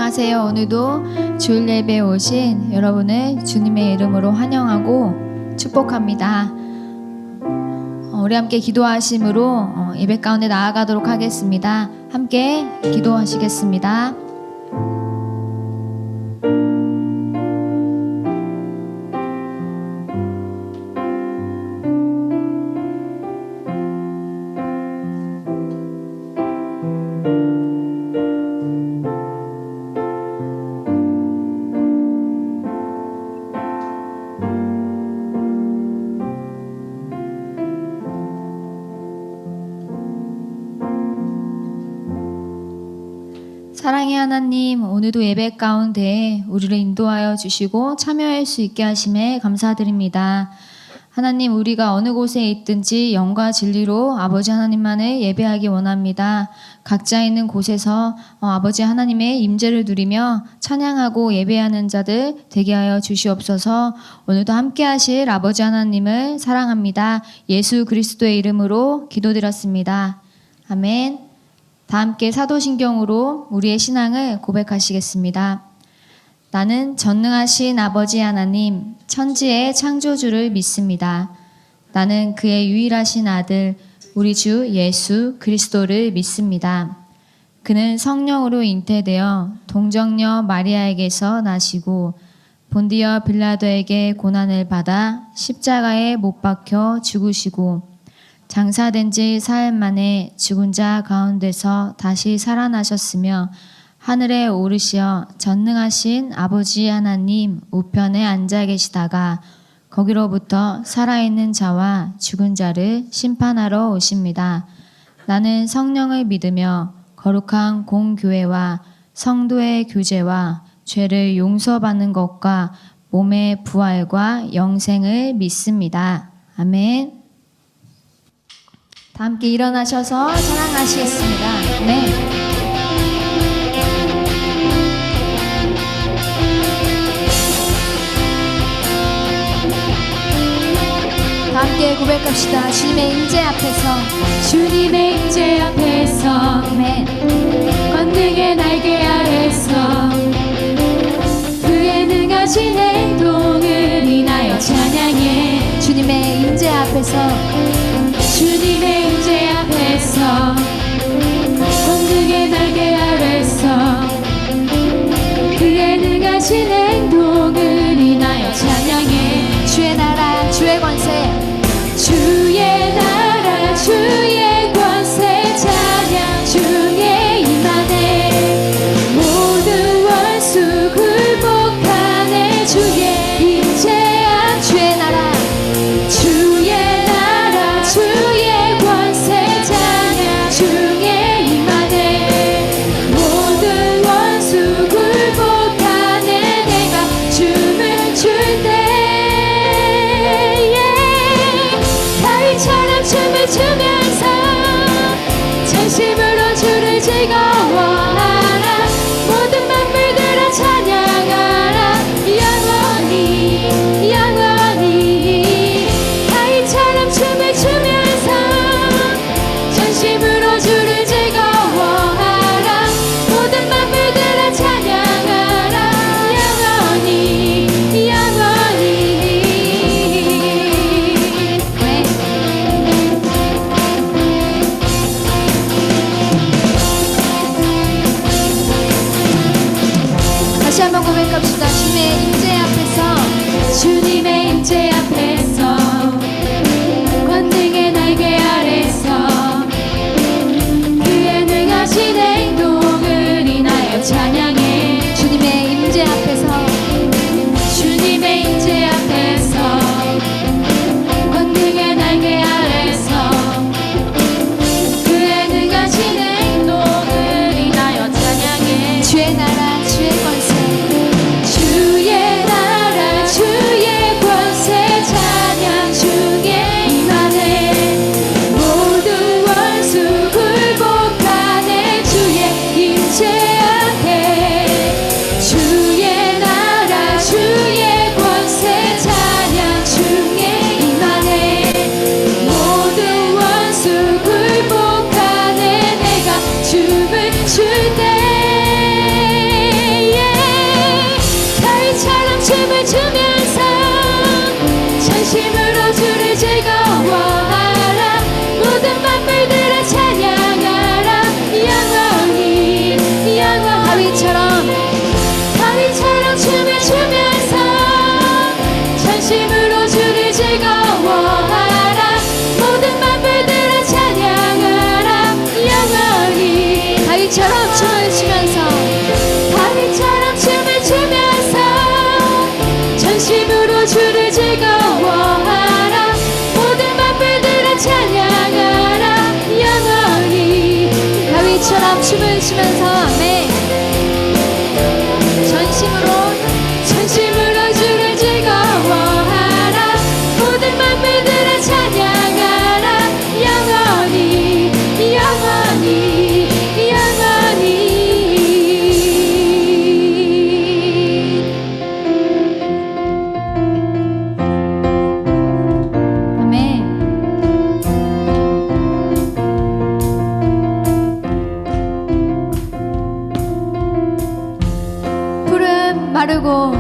안녕하세요. 오늘도 주일 예배에 오신 여러분을 주님의 이름으로 환영하고 축복합니다. 우리 함께 기도하심으로 예배 가운데 나아가도록 하겠습니다. 함께 기도하시겠습니다. 사랑의 하나님, 오늘도 예배 가운데 우리를 인도하여 주시고 참여할 수 있게 하심에 감사드립니다. 하나님, 우리가 어느 곳에 있든지 영과 진리로 아버지 하나님만을 예배하기 원합니다. 각자 있는 곳에서 아버지 하나님의 임재를 누리며 찬양하고 예배하는 자들 되게 하여 주시옵소서. 오늘도 함께 하실 아버지 하나님을 사랑합니다. 예수 그리스도의 이름으로 기도드렸습니다. 아멘. 다 함께 사도신경으로 우리의 신앙을 고백하시겠습니다. 나는 전능하신 아버지 하나님, 천지의 창조주를 믿습니다. 나는 그의 유일하신 아들, 우리 주 예수 그리스도를 믿습니다. 그는 성령으로 잉태되어 동정녀 마리아에게서 나시고 본디어 빌라도에게 고난을 받아 십자가에 못 박혀 죽으시고 장사된 지 사흘 만에 죽은 자 가운데서 다시 살아나셨으며 하늘에 오르시어 전능하신 아버지 하나님 우편에 앉아 계시다가 거기로부터 살아있는 자와 죽은 자를 심판하러 오십니다. 나는 성령을 믿으며 거룩한 공교회와 성도의 교제와 죄를 용서받는 것과 몸의 부활과 영생을 믿습니다. 아멘. 다 함께 일어나셔서 찬양하시겠습니다. 네. 다 함께 고백합시다. 주님의 임재 앞에서, 주님의 임재 앞에서, 네. 권능의 날개 아래서 그의 능하신 행동을 인하여 찬양해. 주님의 임재 앞에서, 주님의 임재 앞에서, 권능의 날개 아래서 그의 능하신 행동을 인하여 찬양해. 주의 나라, 주의 권세, 주의 나라, 주의 권세 찬양 중에 임하네. 모든 원수 굴복하네. 주의 임재 앞, 주의 나라, 주의 나라, 주의 권세 찬양 중에 임하네. 모든 원수 굴복하네. 내 춤을 추면서 아멘. 전심으로 주를 즐거워하라. 모든 만물들아 찬양하라. 영원히 영원히 영원히. 아멘. 푸른 마르고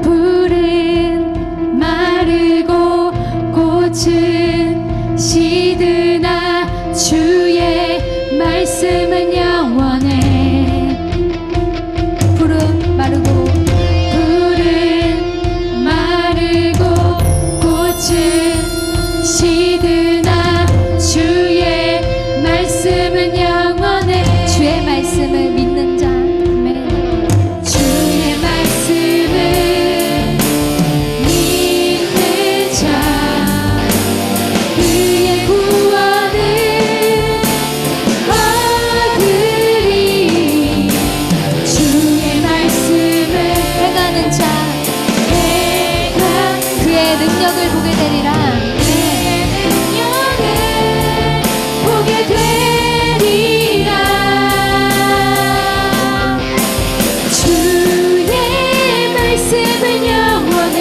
풀은 마르고 꽃은 시드나 주의 말씀은 영원해. 푸른 마르고 풀은 마르고 꽃은 시드나 주의 말씀은 영원해. 주의 말씀을 믿는 자 아멘. 주의 말씀을 믿는 자 그의 구원을 얻으리. 주의 말씀을 행하는 자 행한 그의 능력을 보게 되리라. 그의 능력을 보게 되리라. 주의 말씀은 영원해.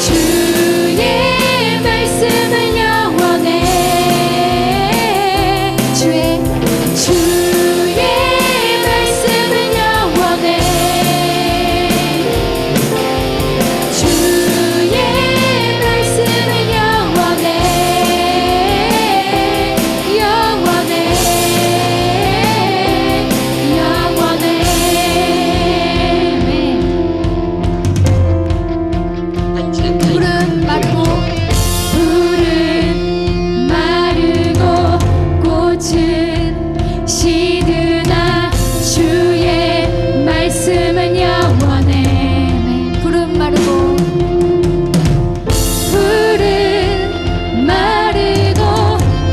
주의 말씀은 영원해. 주의 주의 말씀은 영원해. 주의 말씀은 영원해. 영원해. 영원해. 푸른 마르고 풀은 마르고 꽃은 시드나 주의 말씀은 영원해. 푸른 마르고 풀은 마르고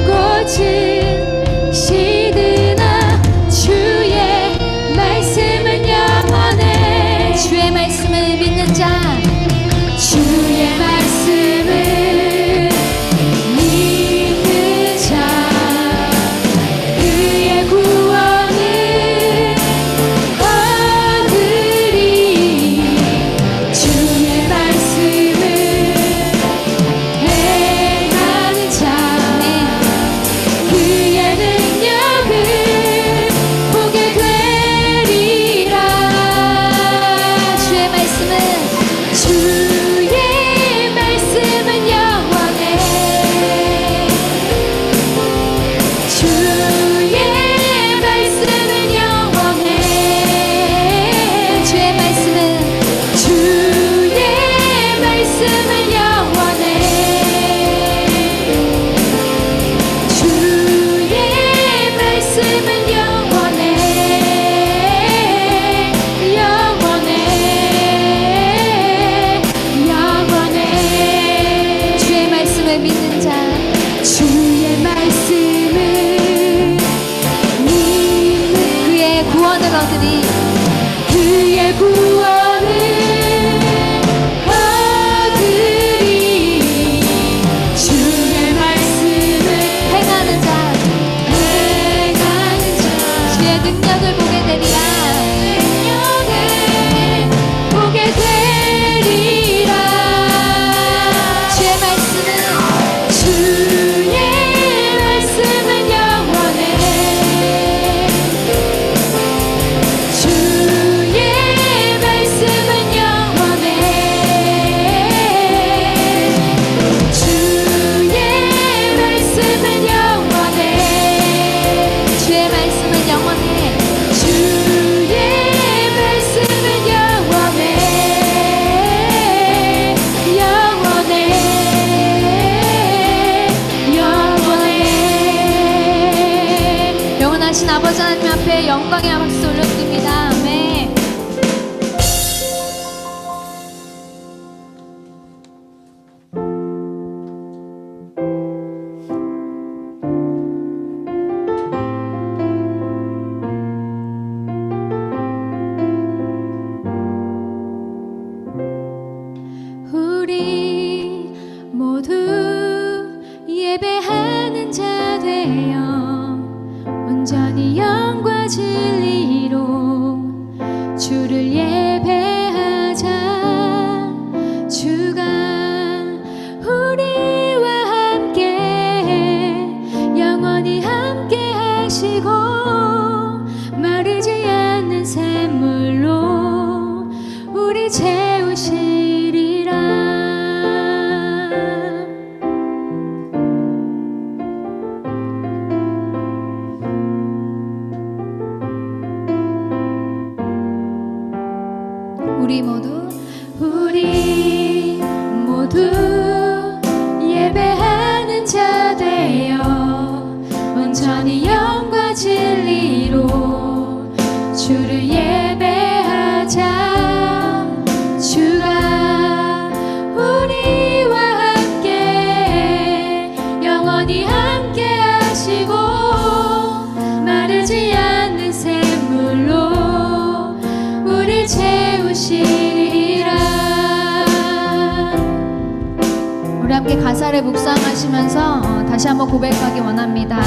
꽃은 시드나 주의 말씀은 영원해. 주의 말씀을 믿는 자 주의 말씀을 믿는 자 그의 구원을 얻으리. 주의 말씀을 행하는 자 그의 능력을 보게 되리라. 주의 말씀은 주의 말씀은 영원해. 주의 말씀은 영원해. 주의 말씀은 주의 말씀은 영원해. 주의 말씀은 영원해. 영원해. 주의 말씀을 믿는 자 주의 말씀을 믿는 그의 구원을 얻으리. 그의 구원을 얻으리. 주의 말씀을 행하는 자 행하는 자 주의 능력을 보게 되리라. 능력을 보게 되리라. 주의 말씀은 주의 말씀은 영원해. 주의 말씀은 영원해. 주의 말씀은 영원해. 주의 말씀은 영원해. 주의 말씀은 영원해. 영원해. 영원해. 영원하신 아버지 하나님 앞에 영광의 박수 올려드립니다. 아멘. 예배하는 자 되어 온전히 영과 진리로 주를 예배하자. 주가 우리와 함께 영원히 함께 하시고 마르지 않는 샘물로 우리 채우시리라. 우리 모두 예배하는 자 되어 온전히 영과 진리로 주를 예배하자. 주가 우리와 함께 영원히 함께 하시고 마르지 않는 샘물로 우리 채우시리라. 우리 함께 가사를 묵상하시면서 다시 한번 고백하기 원합니다.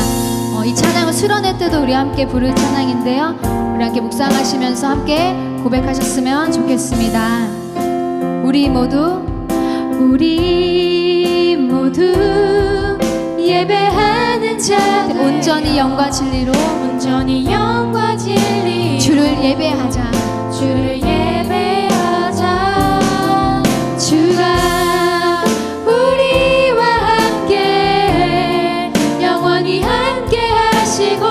이 찬양은 수련회 때도 우리 함께 부를 찬양인데요, 우리 함께 묵상하시면서 함께 고백하셨으면 좋겠습니다. 우리 모두 예배하는 자 되어 온전히 영과 진리로 주를 예배하자. 주를 예배하자. 주가 우리와 함께 영원히 함께 하시고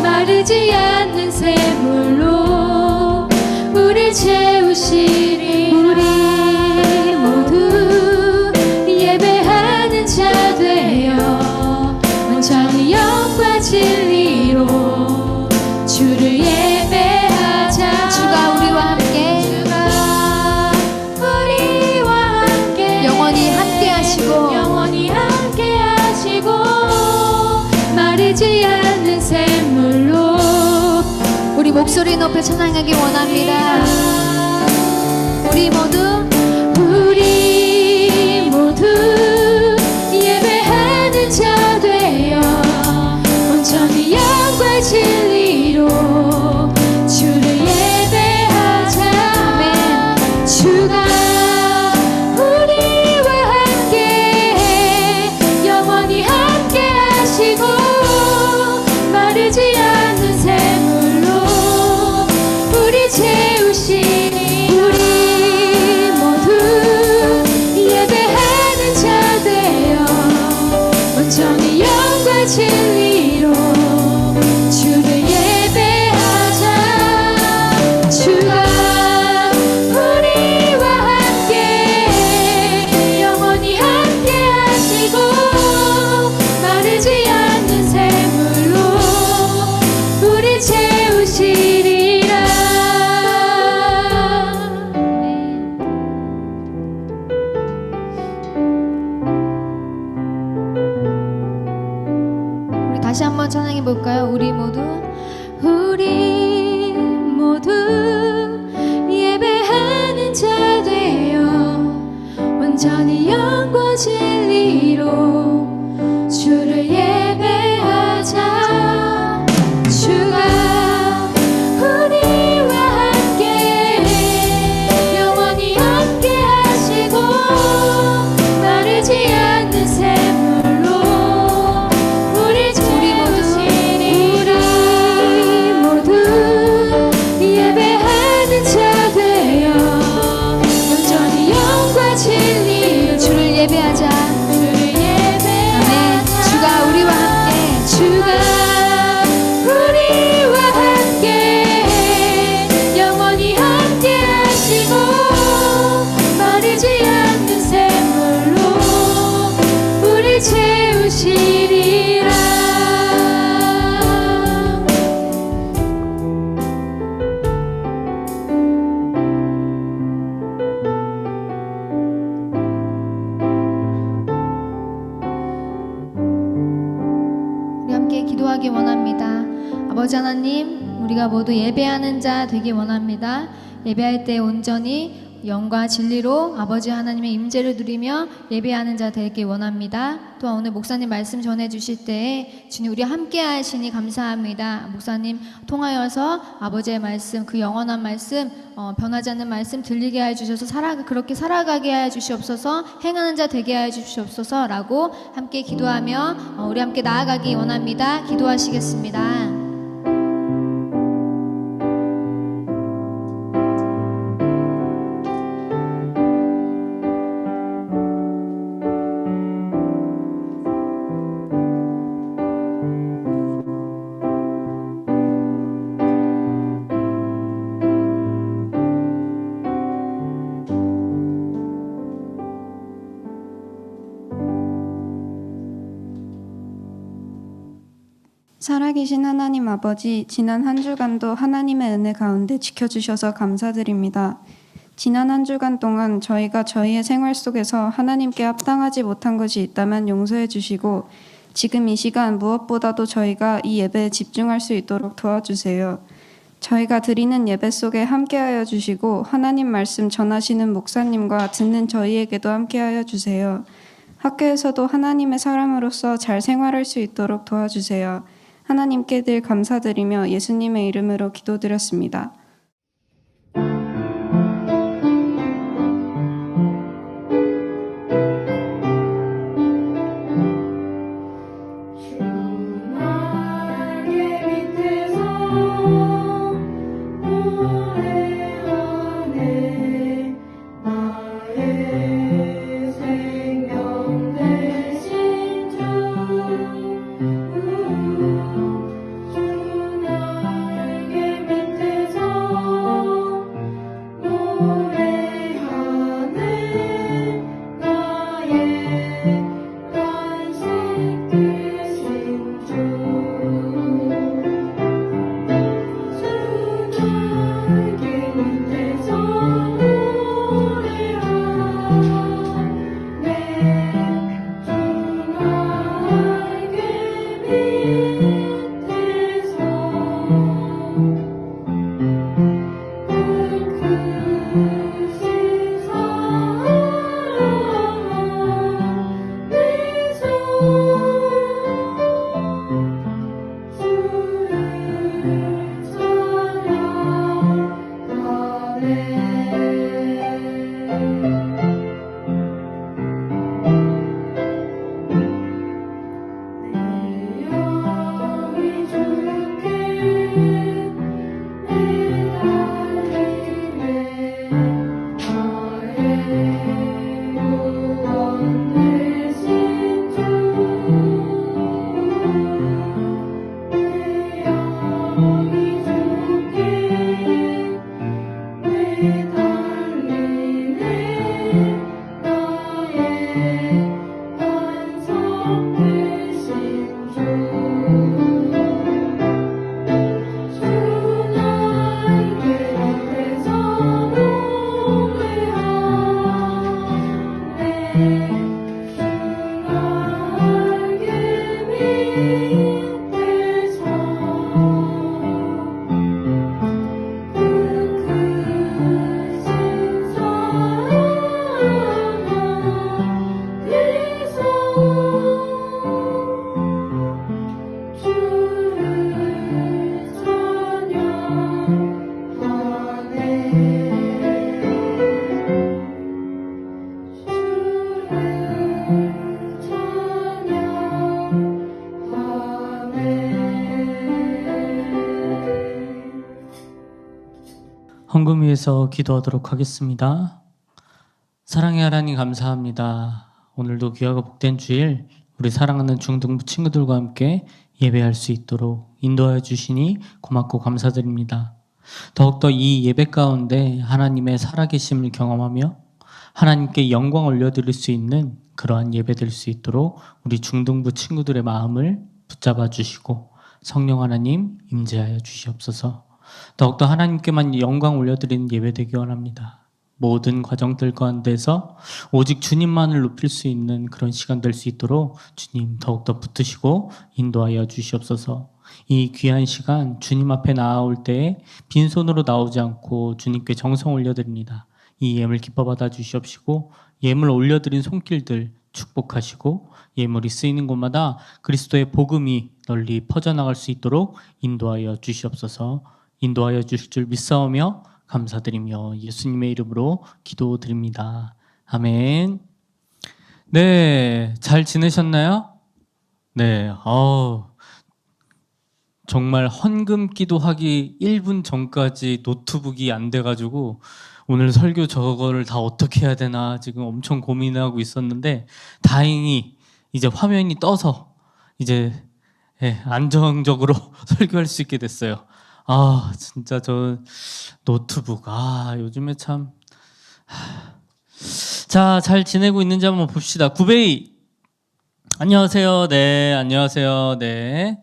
마르지 않는 샘물로 우리 채우시리. 우리 모두 예배하는 자 되어 온전히 영과 진리로 주를 예배하자. 주가 우리와 함께 영원히 함께 하시고 마르지 않는 샘물로 우리 목소리 높여 찬양하기 원합니다. 우리 모두 예배하는 자 되어 온전히 영과 진리로 주를 예배하자. 아멘. 주가 우리와 함께 영원히 함께 하시고 마르지 않는 샘물로 우리 채우시니. 우리 모두 예배하는 자 되어 온전히 영과 진리로 주를 예배하자. 주가 우리와 함께 영원히 함께 하시고 마르지 않는 샘물로 우리 채우시리라. 우리 다시 한번 찬양해 볼까요? 우리 모두 예배하는 자 되어 온전히 영과 진리로 주를 예배하자. 주가 우리와 함께 영원히 함께 하시고 마르지 않는 샘물로 우리 채우시니. 우리 모두 예배하는 자 되어 온전히 영과 진리로 주를 예배하자. 주를 예배하자. 아멘. 주가 우리와 함께 주가 우리와 함께 영원히 함께 하시고 마르지 않는 샘물로 우리 채우시리라. 우리 함께 기도하기 원합니다. 아버지 하나님, 우리가 모두 예배하는 자 되기 원합니다. 예배할 때 온전히 영과 진리로 아버지 하나님의 임재를 누리며 예배하는 자 되길 원합니다. 또한 오늘 목사님 말씀 전해 주실 때에 주님 우리 함께 하시니 감사합니다. 목사님 통하여서 아버지의 말씀, 그 영원한 말씀, 변하지 않는 말씀 들리게 해 주셔서 그렇게 살아가게 해 주시옵소서, 행하는 자 되게 해 주시옵소서라고 함께 기도하며 우리 함께 나아가기 원합니다. 기도하시겠습니다. 살아계신 하나님 아버지, 지난 한 주간도 하나님의 은혜 가운데 지켜주셔서 감사드립니다. 지난 한 주간 동안 저희가 저희의 생활 속에서 하나님께 합당하지 못한 것이 있다면 용서해 주시고, 지금 이 시간 무엇보다도 저희가 이 예배에 집중할 수 있도록 도와주세요. 저희가 드리는 예배 속에 함께하여 주시고, 하나님 말씀 전하시는 목사님과 듣는 저희에게도 함께하여 주세요. 학교에서도 하나님의 사람으로서 잘 생활할 수 있도록 도와주세요. 하나님께 늘 감사드리며 예수님의 이름으로 기도드렸습니다. 헌금 위해서 기도하도록 하겠습니다. 사랑의 하나님 감사합니다. 오늘도 귀하고 복된 주일 우리 사랑하는 중등부 친구들과 함께 예배할 수 있도록 인도하여 주시니 고맙고 감사드립니다. 더욱더 이 예배 가운데 하나님의 살아계심을 경험하며 하나님께 영광 올려드릴 수 있는 그러한 예배 될 수 있도록 우리 중등부 친구들의 마음을 붙잡아 주시고 성령 하나님 임재하여 주시옵소서. 더욱더 하나님께만 영광 올려드리는 예배 되기 원합니다. 모든 과정들 가운데서 오직 주님만을 높일 수 있는 그런 시간 될 수 있도록 주님 더욱더 붙드시고 인도하여 주시옵소서. 이 귀한 시간 주님 앞에 나아올 때에 빈손으로 나오지 않고 주님께 정성 올려드립니다. 이 예물 기뻐 받아 주시옵시고 예물 올려드린 손길들 축복하시고 예물이 쓰이는 곳마다 그리스도의 복음이 널리 퍼져나갈 수 있도록 인도하여 주시옵소서. 인도하여 주실 줄 믿사오며 감사드리며 예수님의 이름으로 기도드립니다. 아멘. 네, 잘 지내셨나요? 네, 정말 헌금 기도하기 1분 전까지 노트북이 안 돼가지고 오늘 설교 저거를 다 어떻게 해야 되나 지금 엄청 고민하고 있었는데 다행히 이제 화면이 떠서 이제 안정적으로 설교할 수 있게 됐어요. 진짜 저 노트북 요즘에 참. 자, 잘 지내고 있는지 한번 봅시다. 구베이 안녕하세요. 네, 안녕하세요. 네.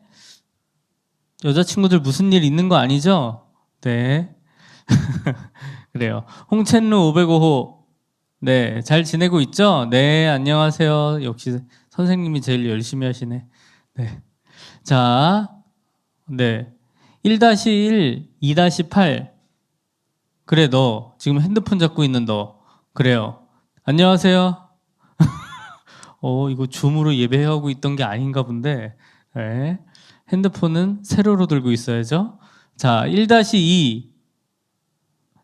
여자친구들 무슨 일 있는 거 아니죠? 네. 그래요. 홍첸루 505호. 네, 잘 지내고 있죠? 네, 안녕하세요. 역시 선생님이 제일 열심히 하시네. 네. 자, 네. 1-1, 2-8. 그래, 너. 지금 핸드폰 잡고 있는 너. 그래요. 안녕하세요. 이거 줌으로 예배하고 있던 게 아닌가 본데. 네. 핸드폰은 세로로 들고 있어야죠. 자, 1-2.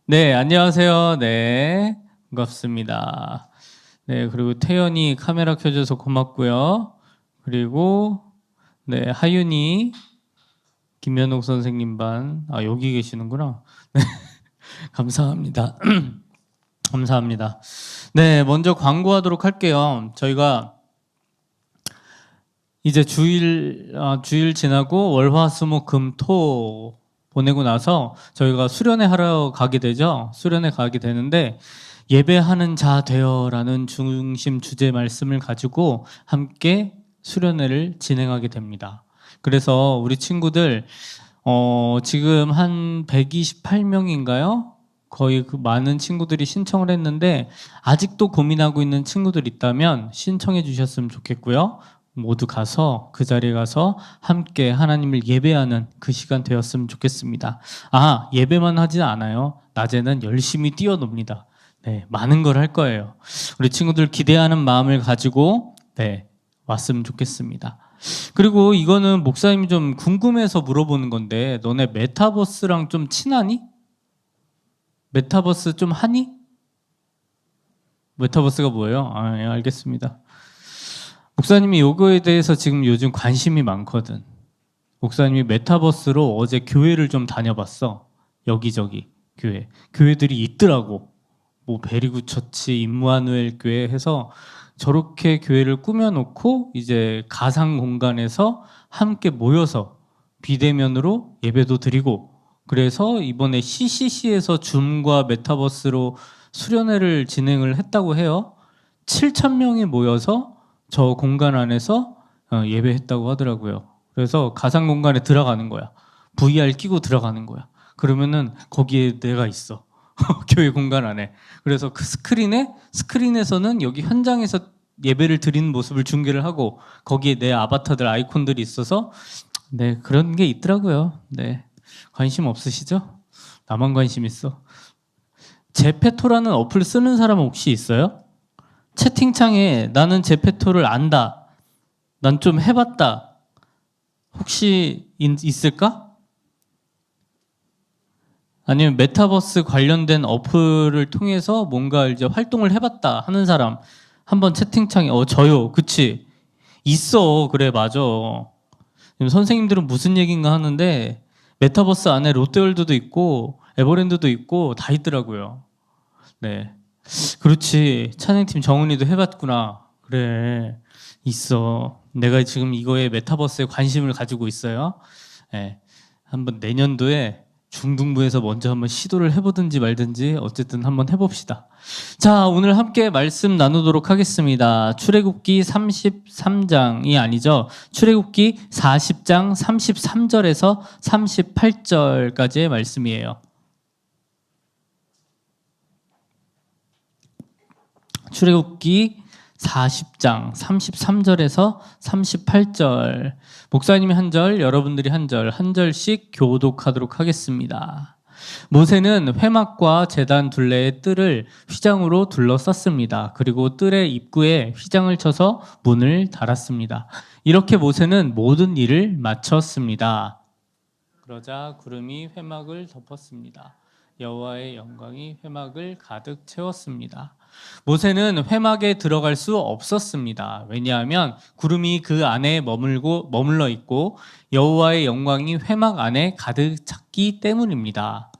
네, 안녕하세요. 네, 반갑습니다. 네, 그리고 태연이 카메라 켜줘서 고맙고요. 그리고 네, 하윤이 김현옥 선생님 반. 여기 계시는구나. 네, 감사합니다. 감사합니다. 네, 먼저 광고하도록 할게요. 저희가 이제 주일 지나고 월화수목금토 보내고 나서 저희가 수련회 하러 가게 되죠. 수련회 가게 되는데 예배하는 자 되어라는 중심 주제 말씀을 가지고 함께 수련회를 진행하게 됩니다. 그래서 우리 친구들 지금 한 128명인가요? 거의 그 많은 친구들이 신청을 했는데 아직도 고민하고 있는 친구들 있다면 신청해 주셨으면 좋겠고요. 모두 가서 그 자리에 가서 함께 하나님을 예배하는 그 시간 되었으면 좋겠습니다. 예배만 하지 않아요. 낮에는 열심히 뛰어놉니다. 네, 많은 걸 할 거예요. 우리 친구들 기대하는 마음을 가지고 왔으면 좋겠습니다. 그리고 이거는 목사님이 좀 궁금해서 물어보는 건데 너네 메타버스랑 좀 친하니? 메타버스 좀 하니? 메타버스가 뭐예요? 예, 알겠습니다. 목사님이 요거에 대해서 지금 요즘 관심이 많거든. 목사님이 메타버스로 어제 교회를 좀 다녀봤어. 여기저기 교회들이 있더라고. 뭐 베리구 처치, 임마누엘 교회 해서 저렇게 교회를 꾸며놓고 이제 가상 공간에서 함께 모여서 비대면으로 예배도 드리고 그래서 이번에 CCC에서 줌과 메타버스로 수련회를 진행을 했다고 해요. 7,000명이 모여서 저 공간 안에서 예배했다고 하더라고요. 그래서 가상 공간에 들어가는 거야. VR 끼고 들어가는 거야. 그러면은 거기에 내가 있어. 교회 공간 안에. 그래서 그 스크린에서는 여기 현장에서 예배를 드리는 모습을 중계를 하고 거기에 내 아바타들 아이콘들이 있어서 네, 그런 게 있더라고요. 네. 관심 없으시죠? 나만 관심 있어. 제페토라는 어플 쓰는 사람 혹시 있어요? 채팅창에 나는 제페토를 안다. 난 좀 해봤다. 혹시 있을까? 아니면 메타버스 관련된 어플을 통해서 뭔가 이제 활동을 해봤다 하는 사람 한번 채팅창에 저요. 그치? 있어. 그래 맞아. 선생님들은 무슨 얘기인가 하는데 메타버스 안에 롯데월드도 있고 에버랜드도 있고 다 있더라고요. 네. 그렇지. 찬양팀 정은이도 해봤구나. 그래. 있어. 내가 지금 이거에 메타버스에 관심을 가지고 있어요. 네. 한번 내년도에 중등부에서 먼저 한번 시도를 해보든지 말든지 어쨌든 한번 해봅시다. 자, 오늘 함께 말씀 나누도록 하겠습니다. 출애굽기 33장이 아니죠. 출애굽기 40장 33절에서 38절까지의 말씀이에요. 출애굽기 40장 33절에서 38절 목사님이 한 절, 여러분들이 한 절, 한 절씩 교독하도록 하겠습니다. 모세는 회막과 제단 둘레의 뜰을 휘장으로 둘러쌌습니다. 그리고 뜰의 입구에 휘장을 쳐서 문을 달았습니다. 이렇게 모세는 모든 일을 마쳤습니다. 그러자 구름이 회막을 덮었습니다. 여호와의 영광이 회막을 가득 채웠습니다. 모세는 회막에 들어갈 수 없었습니다. 왜냐하면 구름이 그 안에 머물러 있고 여호와의 영광이 회막 안에 가득 찼기 때문입니다.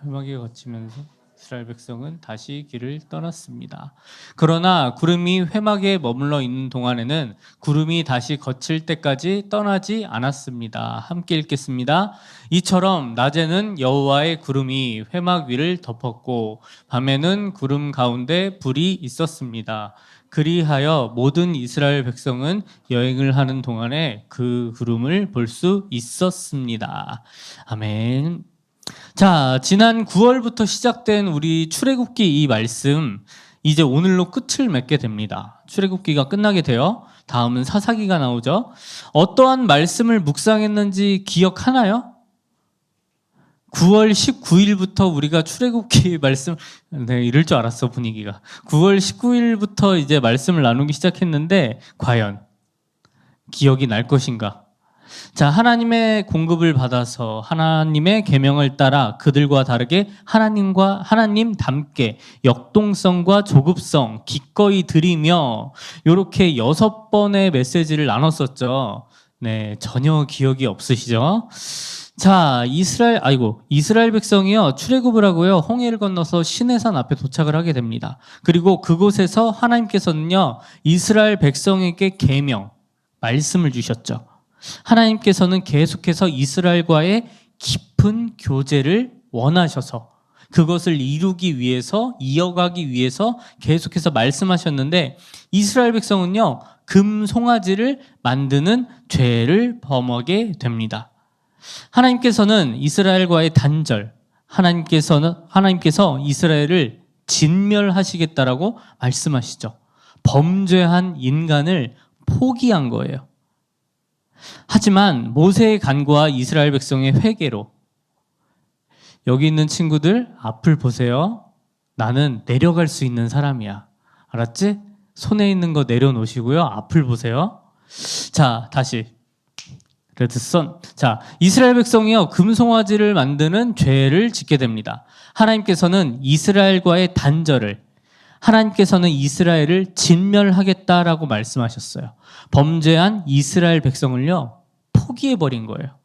회막에 거치면서 이스라엘 백성은 다시 길을 떠났습니다. 그러나 구름이 회막에 머물러 있는 동안에는 구름이 다시 거칠 때까지 떠나지 않았습니다. 함께 읽겠습니다. 이처럼 낮에는 여호와의 구름이 회막 위를 덮었고 밤에는 구름 가운데 불이 있었습니다. 그리하여 모든 이스라엘 백성은 여행을 하는 동안에 그 구름을 볼 수 있었습니다. 아멘. 자, 지난 9월부터 시작된 우리 출애굽기 이 말씀, 이제 오늘로 끝을 맺게 됩니다. 출애굽기가 끝나게 돼요. 다음은 사사기가 나오죠. 어떠한 말씀을 묵상했는지 기억하나요? 9월 19일부터 우리가 출애굽기 말씀, 네, 이럴 줄 알았어, 분위기가. 9월 19일부터 이제 말씀을 나누기 시작했는데 과연 기억이 날 것인가? 자, 하나님의 공급을 받아서 하나님의 계명을 따라 그들과 다르게 하나님답게 역동성과 조급성 기꺼이 드리며 이렇게 6번의 메시지를 나눴었죠. 네, 전혀 기억이 없으시죠? 자, 이스라엘 백성이요, 출애굽을 하고요, 홍해를 건너서 시내산 앞에 도착을 하게 됩니다. 그리고 그곳에서 하나님께서는요, 이스라엘 백성에게 계명, 말씀을 주셨죠. 하나님께서는 계속해서 이스라엘과의 깊은 교제를 원하셔서 그것을 이루기 위해서, 이어가기 위해서 계속해서 말씀하셨는데, 이스라엘 백성은요, 금송아지를 만드는 죄를 범하게 됩니다. 하나님께서는 이스라엘과의 단절, 하나님께서 이스라엘을 진멸하시겠다라고 말씀하시죠. 범죄한 인간을 포기한 거예요. 하지만 모세의 간구와 이스라엘 백성의 회개로, 여기 있는 친구들 앞을 보세요. 나는 내려갈 수 있는 사람이야. 알았지? 손에 있는 거 내려놓으시고요. 앞을 보세요. 자, 다시. 레드선. 자, 이스라엘 백성이요, 금송아지를 만드는 죄를 짓게 됩니다. 하나님께서는 이스라엘과의 단절을, 하나님께서는 이스라엘을 진멸하겠다라고 말씀하셨어요. 범죄한 이스라엘 백성을요, 포기해버린 거예요.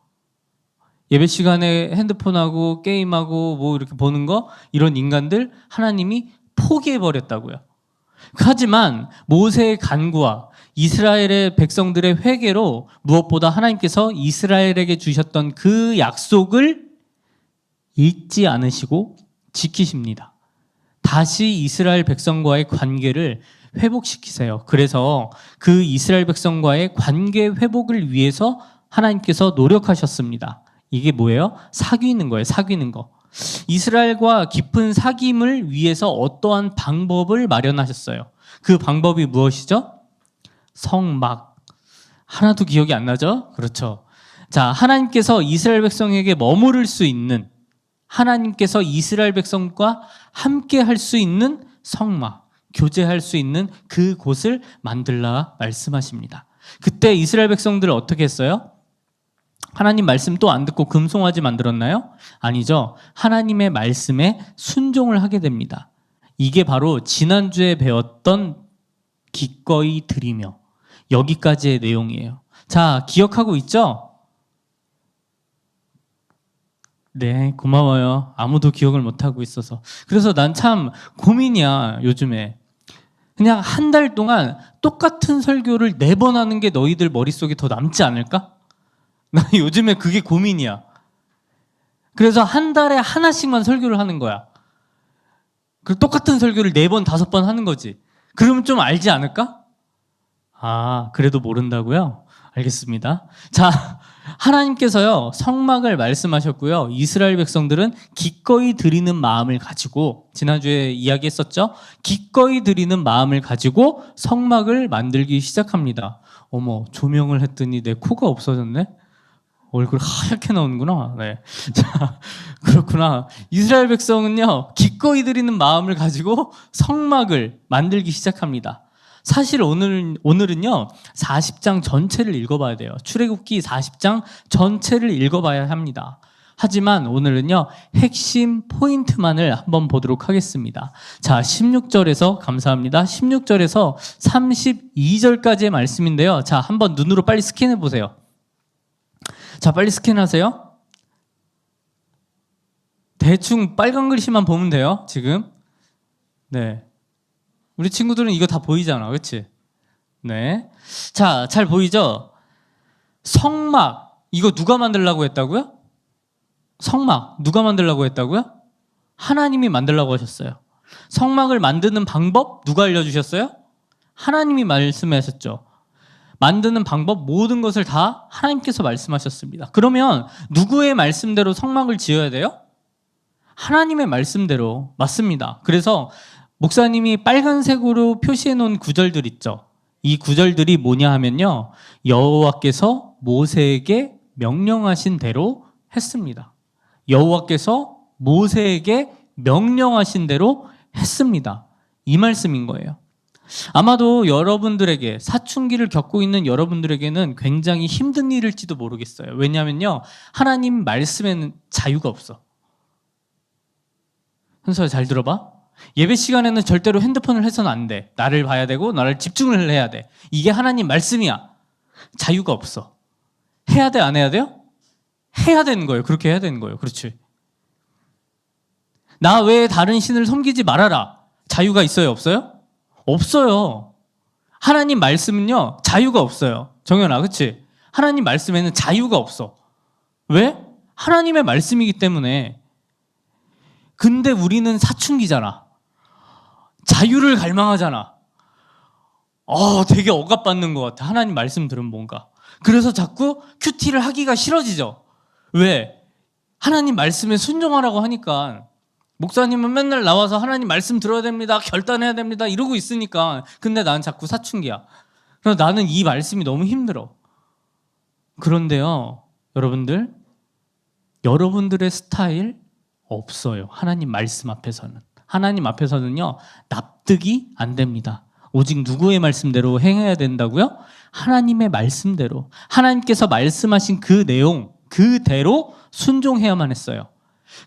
예배 시간에 핸드폰하고 게임하고 뭐 이렇게 보는 거, 이런 인간들 하나님이 포기해버렸다고요. 하지만 모세의 간구와 이스라엘의 백성들의 회개로 무엇보다 하나님께서 이스라엘에게 주셨던 그 약속을 잊지 않으시고 지키십니다. 다시 이스라엘 백성과의 관계를 회복시키세요. 그래서 그 이스라엘 백성과의 관계 회복을 위해서 하나님께서 노력하셨습니다. 이게 뭐예요? 사귀는 거예요. 사귀는 거. 이스라엘과 깊은 사귐을 위해서 어떠한 방법을 마련하셨어요. 그 방법이 무엇이죠? 성막. 하나도 기억이 안 나죠? 그렇죠. 자, 하나님께서 이스라엘 백성에게 머무를 수 있는, 하나님께서 이스라엘 백성과 함께 할 수 있는 성막, 교제할 수 있는 그 곳을 만들라 말씀하십니다. 그때 이스라엘 백성들을 어떻게 했어요? 하나님 말씀 또 안 듣고 금송아지 만들었나요? 아니죠. 하나님의 말씀에 순종을 하게 됩니다. 이게 바로 지난주에 배웠던 기꺼이 드리며, 여기까지의 내용이에요. 자, 기억하고 있죠? 네, 고마워요. 아무도 기억을 못하고 있어서. 그래서 난 참 고민이야, 요즘에. 그냥 한 달 동안 똑같은 설교를 4번 하는 게 너희들 머릿속에 더 남지 않을까? 나 요즘에 그게 고민이야. 그래서 한 달에 하나씩만 설교를 하는 거야. 그 똑같은 설교를 4번, 5번 하는 거지. 그러면 좀 알지 않을까? 아, 그래도 모른다고요? 알겠습니다. 자, 하나님께서요, 성막을 말씀하셨고요. 이스라엘 백성들은 기꺼이 드리는 마음을 가지고, 지난주에 이야기했었죠? 기꺼이 드리는 마음을 가지고 성막을 만들기 시작합니다. 어머, 조명을 했더니 내 코가 없어졌네? 얼굴 하얗게 나오는구나. 네. 자, 그렇구나. 이스라엘 백성은요, 기꺼이 드리는 마음을 가지고 성막을 만들기 시작합니다. 사실 오늘은요, 40장 전체를 읽어봐야 돼요. 출애굽기 40장 전체를 읽어봐야 합니다. 하지만 오늘은요, 핵심 포인트만을 한번 보도록 하겠습니다. 자, 16절에서 감사합니다. 16절에서 32절까지의 말씀인데요. 자, 한번 눈으로 빨리 스캔해 보세요. 자, 빨리 스캔하세요. 대충 빨간 글씨만 보면 돼요, 지금. 네. 우리 친구들은 이거 다 보이잖아, 그치? 네. 자, 잘 보이죠? 성막, 이거 누가 만들라고 했다고요? 성막, 누가 만들라고 했다고요? 하나님이 만들라고 하셨어요. 성막을 만드는 방법, 누가 알려주셨어요? 하나님이 말씀하셨죠. 만드는 방법, 모든 것을 다 하나님께서 말씀하셨습니다. 그러면 누구의 말씀대로 성막을 지어야 돼요? 하나님의 말씀대로. 맞습니다. 그래서 목사님이 빨간색으로 표시해 놓은 구절들 있죠. 이 구절들이 뭐냐 하면요, 여호와께서 모세에게 명령하신 대로 했습니다. 여호와께서 모세에게 명령하신 대로 했습니다. 이 말씀인 거예요. 아마도 여러분들에게, 사춘기를 겪고 있는 여러분들에게는 굉장히 힘든 일일지도 모르겠어요. 왜냐하면요, 하나님 말씀에는 자유가 없어. 현서야, 잘 들어봐. 예배 시간에는 절대로 핸드폰을 해서는 안 돼. 나를 봐야 되고 나를 집중을 해야 돼. 이게 하나님 말씀이야. 자유가 없어. 해야 돼, 안 해야 돼요? 해야 되는 거예요. 그렇게 해야 되는 거예요. 그렇지. 나 외에 다른 신을 섬기지 말아라. 자유가 있어요, 없어요? 없어요. 하나님 말씀은요, 자유가 없어요. 정연아, 그치? 하나님 말씀에는 자유가 없어. 왜? 하나님의 말씀이기 때문에. 근데 우리는 사춘기잖아. 자유를 갈망하잖아. 되게 억압받는 것 같아. 하나님 말씀 들으면 뭔가. 그래서 자꾸 큐티를 하기가 싫어지죠. 왜? 하나님 말씀에 순종하라고 하니까. 목사님은 맨날 나와서 하나님 말씀 들어야 됩니다, 결단해야 됩니다 이러고 있으니까. 근데 난 자꾸 사춘기야. 그래서 나는 이 말씀이 너무 힘들어. 그런데요, 여러분들의 스타일 없어요. 하나님 말씀 앞에서는. 하나님 앞에서는요, 납득이 안 됩니다. 오직 누구의 말씀대로 행해야 된다고요? 하나님의 말씀대로. 하나님께서 말씀하신 그 내용 그대로 순종해야만 했어요.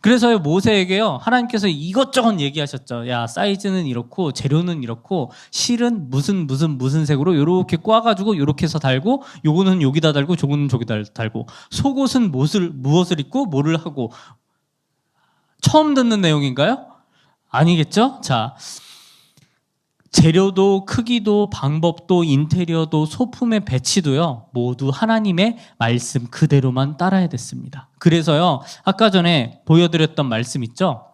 그래서 모세에게요, 하나님께서 이것저것 얘기하셨죠. 야, 사이즈는 이렇고 재료는 이렇고 실은 무슨 색으로 이렇게 꽈가지고 이렇게 해서 달고, 요거는 여기다 달고 저거는 저기다 달고, 속옷은 무엇을 입고 뭐를 하고. 처음 듣는 내용인가요? 아니겠죠? 자, 재료도 크기도 방법도 인테리어도 소품의 배치도요, 모두 하나님의 말씀 그대로만 따라야 됐습니다. 그래서요, 아까 전에 보여드렸던 말씀 있죠?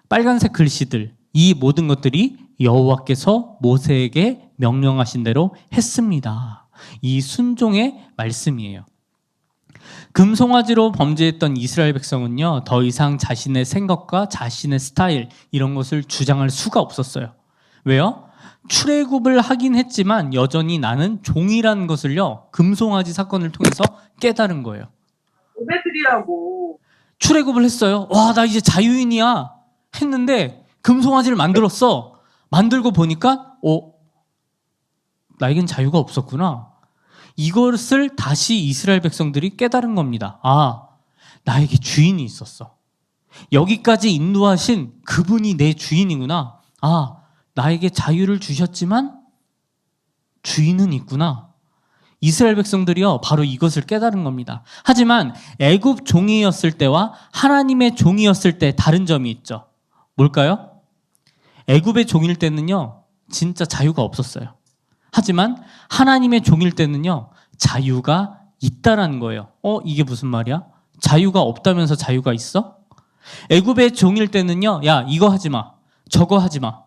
빨간색 글씨들, 이 모든 것들이 여호와께서 모세에게 명령하신 대로 했습니다. 이 순종의 말씀이에요. 금송아지로 범죄했던 이스라엘 백성은요, 더 이상 자신의 생각과 자신의 스타일, 이런 것을 주장할 수가 없었어요. 왜요? 출애굽을 하긴 했지만 여전히 나는 종이라는 것을요, 금송아지 사건을 통해서 깨달은 거예요. 고백드리라고. 출애굽을 했어요. 와, 나 이제 자유인이야 했는데 금송아지를 만들었어. 만들고 보니까 나에겐 자유가 없었구나. 이것을 다시 이스라엘 백성들이 깨달은 겁니다. 나에게 주인이 있었어. 여기까지 인도하신 그분이 내 주인이구나. 나에게 자유를 주셨지만 주인은 있구나. 이스라엘 백성들이요, 바로 이것을 깨달은 겁니다. 하지만 애굽 종이었을 때와 하나님의 종이었을 때 다른 점이 있죠. 뭘까요? 애굽의 종일 때는요, 진짜 자유가 없었어요. 하지만 하나님의 종일 때는요, 자유가 있다라는 거예요. 이게 무슨 말이야? 자유가 없다면서 자유가 있어? 애굽의 종일 때는요, 야, 이거 하지 마, 저거 하지 마.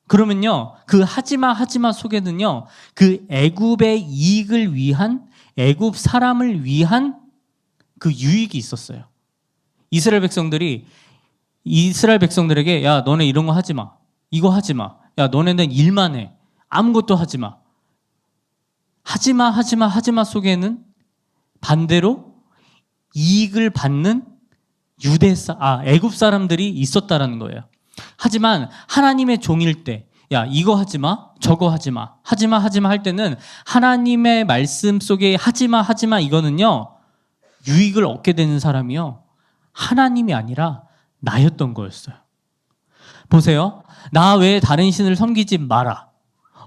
그러면요, 그 하지마 속에는요, 그 애굽의 이익을 위한, 애굽 사람을 위한 그 유익이 있었어요. 이스라엘 백성들에게, 야, 너네 이런 거 하지 마, 이거 하지 마, 야, 너네는 일만 해, 아무것도 하지 마. 하지마 속에는 반대로 이익을 받는 애굽 사람들이 있었다라는 거예요. 하지만 하나님의 종일 때, 야, 이거 하지 마, 저거 하지 마, 하지 마, 하지 마 할 때는 하나님의 말씀 속에 하지 마, 하지 마 이거는요, 유익을 얻게 되는 사람이요, 하나님이 아니라 나였던 거였어요. 보세요. 나 외에 다른 신을 섬기지 마라.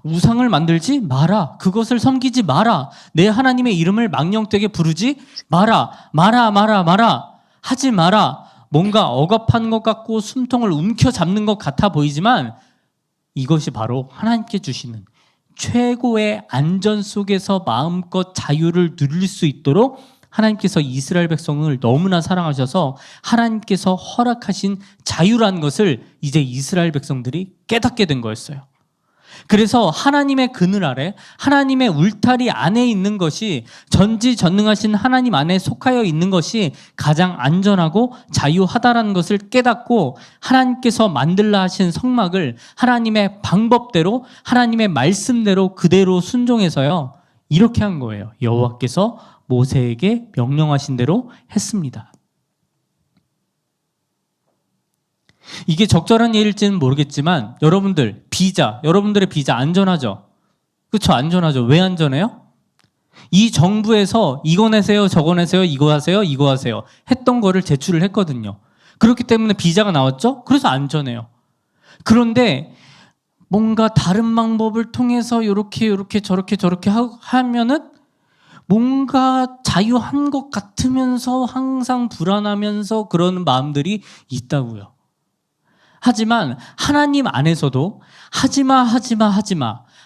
우상을 만들지 마라. 그것을 섬기지 마라. 내 하나님의 이름을 망령되게 부르지 마라. 마라. 하지 마라. 뭔가 억압하는 것 같고 숨통을 움켜잡는 것 같아 보이지만 이것이 바로 하나님께 주시는 최고의 안전 속에서 마음껏 자유를 누릴 수 있도록 하나님께서 이스라엘 백성을 너무나 사랑하셔서 하나님께서 허락하신 자유라는 것을 이제 이스라엘 백성들이 깨닫게 된 거였어요. 그래서 하나님의 그늘 아래, 하나님의 울타리 안에 있는 것이, 전지전능하신 하나님 안에 속하여 있는 것이 가장 안전하고 자유하다라는 것을 깨닫고 하나님께서 만들라 하신 성막을 하나님의 방법대로, 하나님의 말씀대로 그대로 순종해서요, 이렇게 한 거예요. 여호와께서 모세에게 명령하신 대로 했습니다. 이게 적절한 예일지는 모르겠지만 여러분들의 비자 안전하죠? 그렇죠? 안전하죠. 왜 안전해요? 이 정부에서 이거 내세요, 저거 내세요, 이거 하세요, 이거 하세요 했던 거를 제출을 했거든요. 그렇기 때문에 비자가 나왔죠? 그래서 안전해요. 그런데 뭔가 다른 방법을 통해서 이렇게 저렇게 하면은 뭔가 자유한 것 같으면서 항상 불안하면서 그러는 마음들이 있다고요. 하지만 하나님 안에서도 하지마.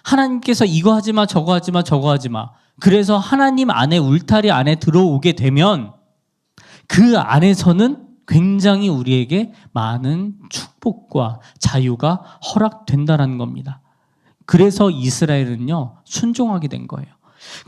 하나님께서 이거 하지마, 저거 하지마. 그래서 하나님 안에 울타리 안에 들어오게 되면 그 안에서는 굉장히 우리에게 많은 축복과 자유가 허락된다는 겁니다. 그래서 이스라엘은요, 순종하게 된 거예요.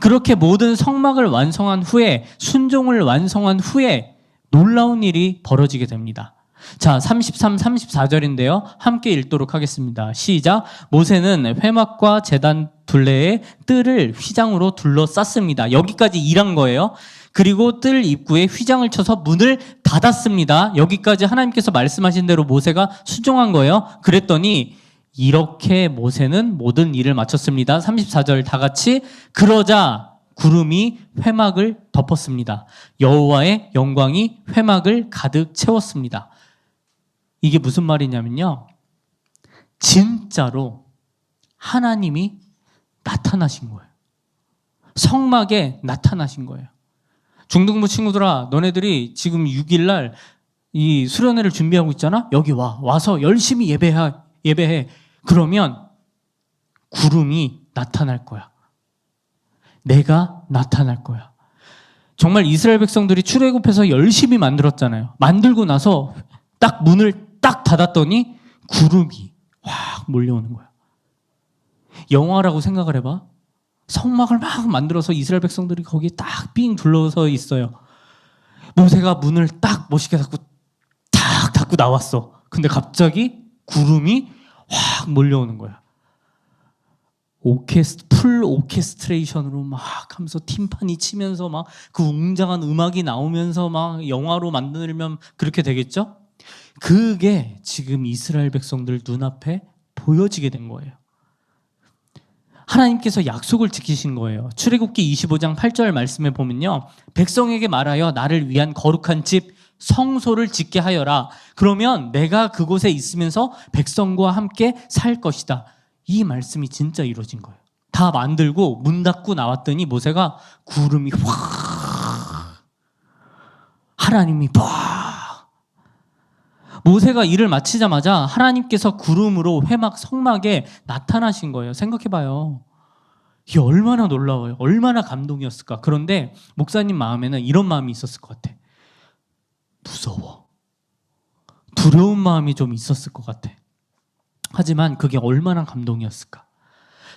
그렇게 모든 성막을 완성한 후에, 순종을 완성한 후에 놀라운 일이 벌어지게 됩니다. 자, 33, 34절인데요. 함께 읽도록 하겠습니다. 시작. 모세는 회막과 제단 둘레에 뜰을 휘장으로 둘러쌌습니다. 여기까지 일한 거예요. 그리고 뜰 입구에 휘장을 쳐서 문을 닫았습니다. 여기까지 하나님께서 말씀하신 대로 모세가 순종한 거예요. 그랬더니 이렇게 모세는 모든 일을 마쳤습니다. 34절 다 같이. 그러자 구름이 회막을 덮었습니다. 여호와의 영광이 회막을 가득 채웠습니다. 이게 무슨 말이냐면요, 진짜로 하나님이 나타나신 거예요. 성막에 나타나신 거예요. 중등부 친구들아, 너네들이 지금 6일날 이 수련회를 준비하고 있잖아. 여기 와서 열심히 예배해. 그러면 구름이 나타날 거야. 내가 나타날 거야. 정말 이스라엘 백성들이 출애굽해서 열심히 만들었잖아요. 만들고 나서 딱 문을 딱 닫았더니 구름이 확 몰려오는 거야. 영화라고 생각을 해봐. 성막을 막 만들어서 이스라엘 백성들이 거기에 딱 삥 둘러서 있어요. 모세가 문을 딱 멋있게 닫고 나왔어. 근데 갑자기 구름이 확 몰려오는 거야. 풀 오케스트레이션으로 막 하면서 팀판이 치면서 막 그 웅장한 음악이 나오면서 막 영화로 만들면 그렇게 되겠죠? 그게 지금 이스라엘 백성들 눈앞에 보여지게 된 거예요. 하나님께서 약속을 지키신 거예요. 출애굽기 25장 8절 말씀에 보면요, 백성에게 말하여 나를 위한 거룩한 집 성소를 짓게 하여라. 그러면 내가 그곳에 있으면서 백성과 함께 살 것이다. 이 말씀이 진짜 이루어진 거예요. 다 만들고 문 닫고 나왔더니 모세가 구름이 확, 하나님이 팍. 모세가 일을 마치자마자 하나님께서 구름으로 회막 성막에 나타나신 거예요. 생각해봐요. 이게 얼마나 놀라워요. 얼마나 감동이었을까. 그런데 목사님 마음에는 이런 마음이 있었을 것 같아. 무서워. 두려운 마음이 좀 있었을 것 같아. 하지만 그게 얼마나 감동이었을까.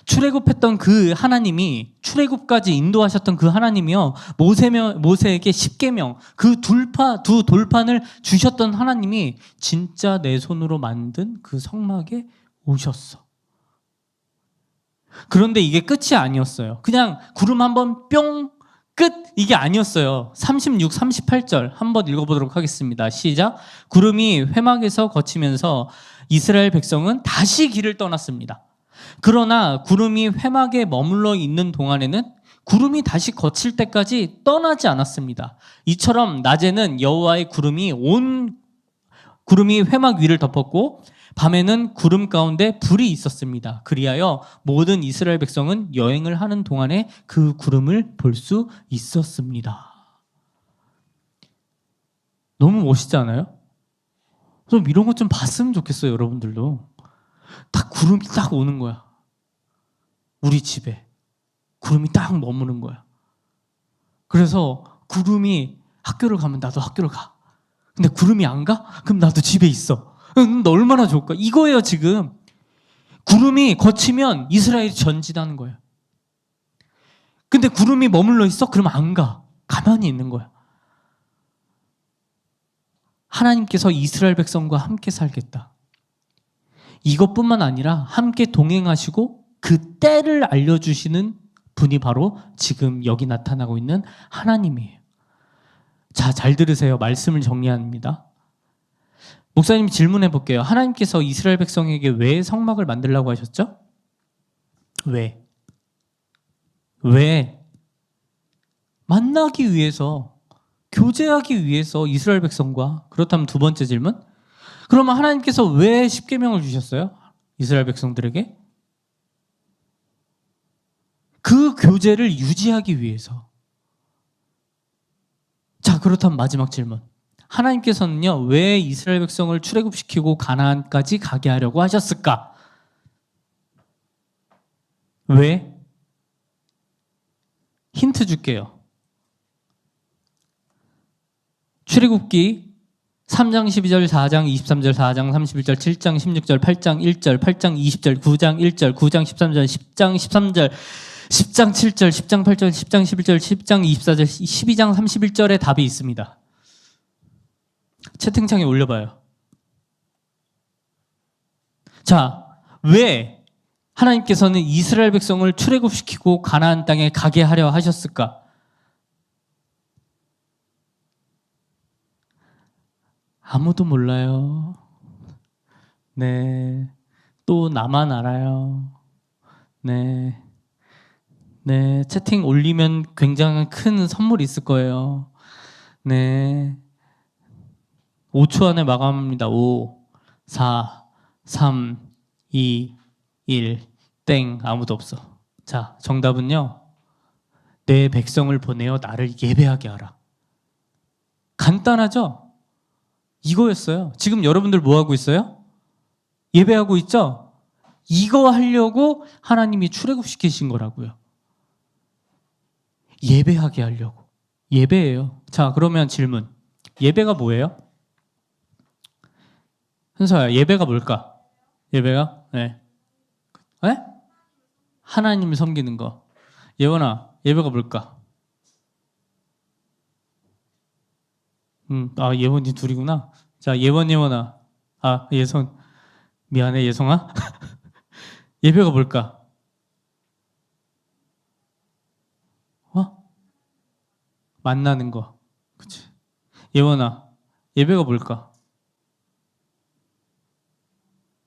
출애굽했던 그 하나님이, 출애굽까지 인도하셨던 그 하나님이요, 모세에게 십계명, 그 두 돌판을 주셨던 하나님이 진짜 내 손으로 만든 그 성막에 오셨어. 그런데 이게 끝이 아니었어요. 그냥 구름 한번 뿅 끝! 이게 아니었어요. 36, 38절 한번 읽어보도록 하겠습니다. 시작. 구름이 회막에서 거치면서 이스라엘 백성은 다시 길을 떠났습니다. 그러나 구름이 회막에 머물러 있는 동안에는 구름이 다시 거칠 때까지 떠나지 않았습니다. 이처럼 낮에는 여호와의 구름이 회막 위를 덮었고 밤에는 구름 가운데 불이 있었습니다. 그리하여 모든 이스라엘 백성은 여행을 하는 동안에 그 구름을 볼 수 있었습니다. 너무 멋있지 않아요? 좀 이런 것 좀 봤으면 좋겠어요, 여러분들도. 딱 구름이 딱 오는 거야. 우리 집에 구름이 딱 머무는 거야. 그래서 구름이 학교를 가면 나도 학교를 가. 근데 구름이 안 가? 그럼 나도 집에 있어. 너 얼마나 좋을까? 이거예요, 지금. 구름이 거치면 이스라엘이 전진하는 거예요. 근데 구름이 머물러 있어? 그러면 안 가. 가만히 있는 거야. 하나님께서 이스라엘 백성과 함께 살겠다. 이것뿐만 아니라 함께 동행하시고 그 때를 알려주시는 분이 바로 지금 여기 나타나고 있는 하나님이에요. 자, 잘 들으세요. 말씀을 정리합니다. 목사님 질문해 볼게요. 하나님께서 이스라엘 백성에게 왜 성막을 만들라고 하셨죠? 왜? 만나기 위해서, 교제하기 위해서 이스라엘 백성과. 그렇다면 두 번째 질문. 그러면 하나님께서 왜 십계명을 주셨어요? 이스라엘 백성들에게? 그 교제를 유지하기 위해서. 자, 그렇다면 마지막 질문. 하나님께서는요, 왜 이스라엘 백성을 출애굽시키고 가나안까지 가게 하려고 하셨을까? 왜? 힌트 줄게요. 출애굽기 3장 12절, 4장 23절, 4장 31절, 7장 16절, 8장 1절, 8장 20절, 9장 1절, 9장 13절, 10장 13절, 10장 7절, 10장 8절, 10장 11절, 10장 24절, 12장 31절에 답이 있습니다. 채팅창에 올려봐요. 자, 왜 하나님께서는 이스라엘 백성을 출애굽시키고 가나안 땅에 가게 하려 하셨을까? 아무도 몰라요. 네, 또 나만 알아요. 네, 채팅 올리면 굉장히 큰 선물이 있을 거예요. 네. 5초 안에 마감합니다. 5, 4, 3, 2, 1, 땡. 아무도 없어. 자, 정답은요. 내 백성을 보내어 나를 예배하게 하라. 간단하죠? 이거였어요. 지금 여러분들 뭐 하고 있어요? 예배하고 있죠? 이거 하려고 하나님이 출애굽시키신 거라고요. 예배하게 하려고. 예배예요. 자, 그러면 질문. 예배가 뭐예요? 현서야, 예배가 뭘까? 예배가? 네. 하나님을 섬기는 거. 예원아, 예배가 뭘까? 예원이 둘이구나. 자, 예원아. 예선. 미안해, 예성아. 예배가 뭘까? 만나는 거. 그치? 예원아, 예배가 뭘까?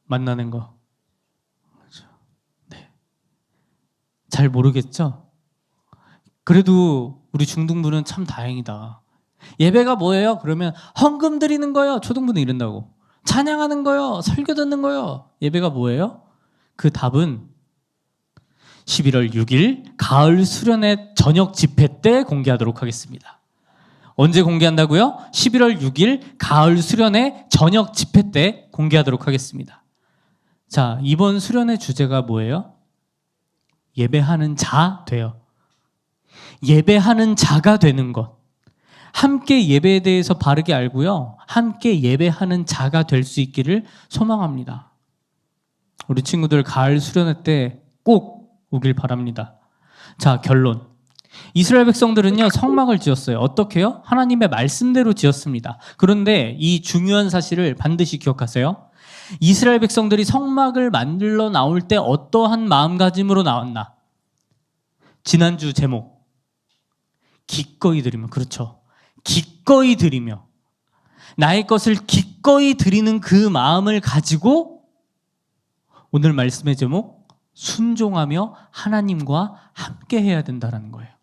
만나는 거. 그렇죠. 네. 잘 모르겠죠? 그래도 우리 중등부는 참 다행이다. 예배가 뭐예요? 그러면 헌금 드리는 거요. 초등부는 이런다고. 찬양하는 거요. 설교 듣는 거요. 예배가 뭐예요? 그 답은 11월 6일 가을 수련회 저녁 집회 때 공개하도록 하겠습니다. 언제 공개한다고요? 11월 6일 가을 수련회 저녁 집회 때 공개하도록 하겠습니다. 자, 이번 수련회 주제가 뭐예요? 예배하는 자 돼요. 예배하는 자가 되는 것. 함께 예배에 대해서 바르게 알고요. 함께 예배하는 자가 될 수 있기를 소망합니다. 우리 친구들 가을 수련회 때 꼭 오길 바랍니다. 자, 결론. 이스라엘 백성들은요, 성막을 지었어요. 어떻게요? 하나님의 말씀대로 지었습니다. 그런데 이 중요한 사실을 반드시 기억하세요. 이스라엘 백성들이 성막을 만들러 나올 때 어떠한 마음가짐으로 나왔나? 지난주 제목. 기꺼이 드리며, 그렇죠. 기꺼이 드리며, 나의 것을 기꺼이 드리는 그 마음을 가지고 오늘 말씀의 제목, 순종하며 하나님과 함께 해야 된다는 거예요.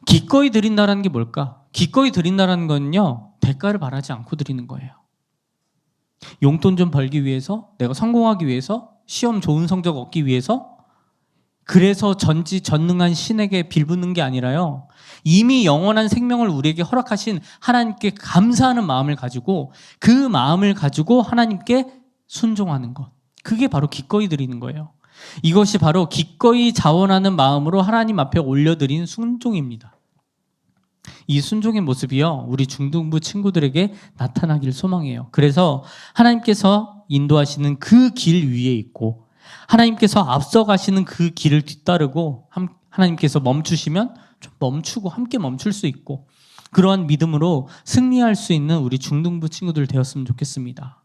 기꺼이 드린다는 게 뭘까? 기꺼이 드린다는 건요, 대가를 바라지 않고 드리는 거예요. 용돈 좀 벌기 위해서, 내가 성공하기 위해서, 시험 좋은 성적 얻기 위해서, 그래서 전지전능한 신에게 빌붙는 게 아니라요, 이미 영원한 생명을 우리에게 허락하신 하나님께 감사하는 마음을 가지고, 그 마음을 가지고 하나님께 순종하는 것, 그게 바로 기꺼이 드리는 거예요. 이것이 바로 기꺼이 자원하는 마음으로 하나님 앞에 올려드린 순종입니다. 이 순종의 모습이요, 우리 중등부 친구들에게 나타나길 소망해요. 그래서 하나님께서 인도하시는 그 길 위에 있고, 하나님께서 앞서가시는 그 길을 뒤따르고, 하나님께서 멈추시면 좀 멈추고 함께 멈출 수 있고, 그러한 믿음으로 승리할 수 있는 우리 중등부 친구들 되었으면 좋겠습니다.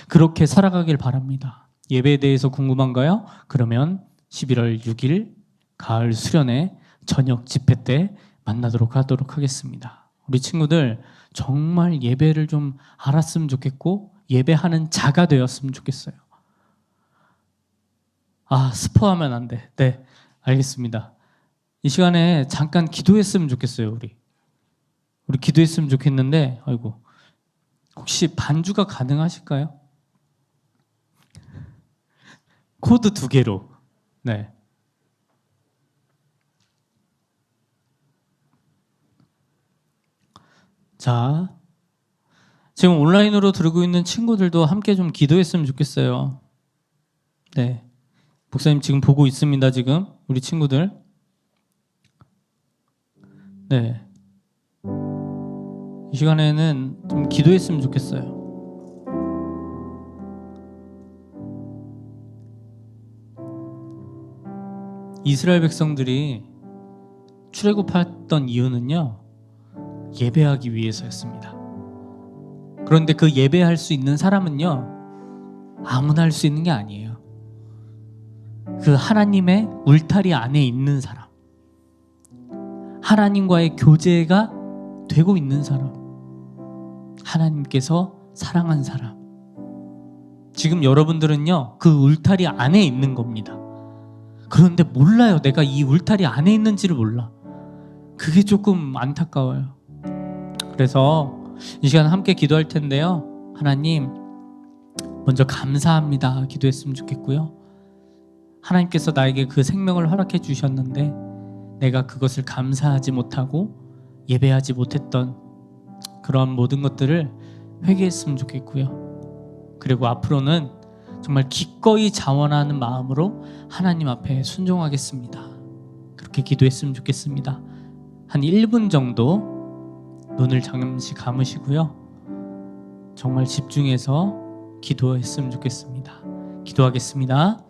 그렇게 살아가길 바랍니다. 예배에 대해서 궁금한가요? 그러면 11월 6일 가을 수련회 저녁 집회 때 만나도록 하겠습니다. 우리 친구들 정말 예배를 좀 알았으면 좋겠고, 예배하는 자가 되었으면 좋겠어요. 스포하면 안 돼. 네, 알겠습니다. 이 시간에 잠깐 기도했으면 좋겠어요. 우리 기도했으면 좋겠는데, 아이고, 혹시 반주가 가능하실까요? 코드 2개로. 네. 자, 지금 온라인으로 들고 있는 친구들도 함께 좀 기도했으면 좋겠어요. 네. 목사님 지금 보고 있습니다. 지금 우리 친구들. 네. 이 시간에는 좀 기도했으면 좋겠어요. 이스라엘 백성들이 출애굽했던 이유는요, 예배하기 위해서였습니다. 그런데 그 예배할 수 있는 사람은요, 아무나 할 수 있는 게 아니에요. 그 하나님의 울타리 안에 있는 사람, 하나님과의 교제가 되고 있는 사람, 하나님께서 사랑한 사람. 지금 여러분들은요, 그 울타리 안에 있는 겁니다. 그런데 몰라요. 내가 이 울타리 안에 있는지를 몰라. 그게 조금 안타까워요. 그래서 이 시간 함께 기도할 텐데요, 하나님 먼저 감사합니다 기도했으면 좋겠고요, 하나님께서 나에게 그 생명을 허락해 주셨는데 내가 그것을 감사하지 못하고 예배하지 못했던 그런 모든 것들을 회개했으면 좋겠고요, 그리고 앞으로는 정말 기꺼이 자원하는 마음으로 하나님 앞에 순종하겠습니다. 그렇게 기도했으면 좋겠습니다. 한 1분 정도 눈을 잠시 감으시고요, 정말 집중해서 기도했으면 좋겠습니다. 기도하겠습니다.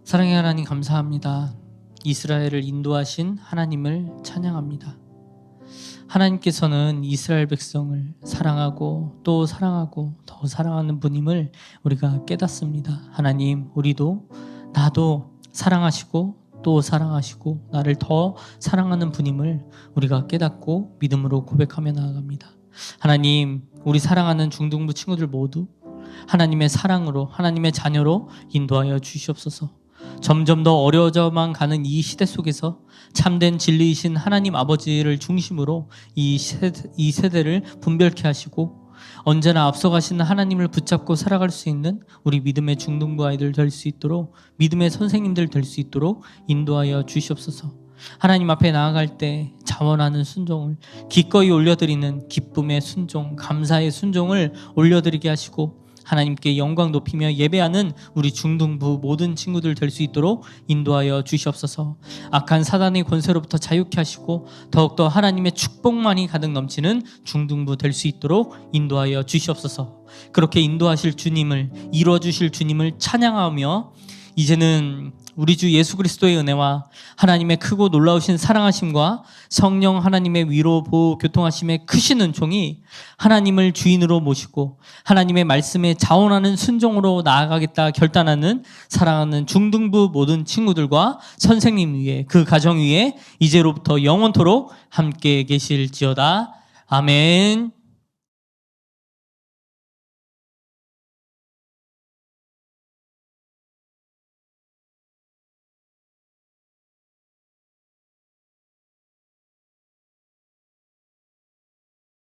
사랑의 하나님 감사합니다. 이스라엘을 인도하신 하나님을 찬양합니다. 하나님께서는 이스라엘 백성을 사랑하고 또 사랑하고 더 사랑하는 분임을 우리가 깨닫습니다. 하나님, 우리도 나도 사랑하시고 또 사랑하시고 나를 더 사랑하는 분임을 우리가 깨닫고 믿음으로 고백하며 나아갑니다. 하나님, 우리 사랑하는 중등부 친구들 모두 하나님의 사랑으로, 하나님의 자녀로 인도하여 주시옵소서. 점점 더 어려워져만 가는 이 시대 속에서 참된 진리이신 하나님 아버지를 중심으로 이 세대를 분별케 하시고 언제나 앞서가시는 하나님을 붙잡고 살아갈 수 있는 우리 믿음의 중등부 아이들 될 수 있도록, 믿음의 선생님들 될 수 있도록 인도하여 주시옵소서. 하나님 앞에 나아갈 때 자원하는 순종을, 기꺼이 올려드리는 기쁨의 순종, 감사의 순종을 올려드리게 하시고 하나님께 영광 높이며 예배하는 우리 중등부 모든 친구들 될 수 있도록 인도하여 주시옵소서. 악한 사단의 권세로부터 자유케 하시고 더욱더 하나님의 축복만이 가득 넘치는 중등부 될 수 있도록 인도하여 주시옵소서. 그렇게 인도하실 주님을, 이루어 주실 주님을 찬양하며 이제는 우리 주 예수 그리스도의 은혜와 하나님의 크고 놀라우신 사랑하심과 성령 하나님의 위로 보호 교통하심의 크신 은총이 하나님을 주인으로 모시고 하나님의 말씀에 자원하는 순종으로 나아가겠다 결단하는 사랑하는 중등부 모든 친구들과 선생님 위에, 그 가정 위에 이제로부터 영원토록 함께 계실지어다. 아멘.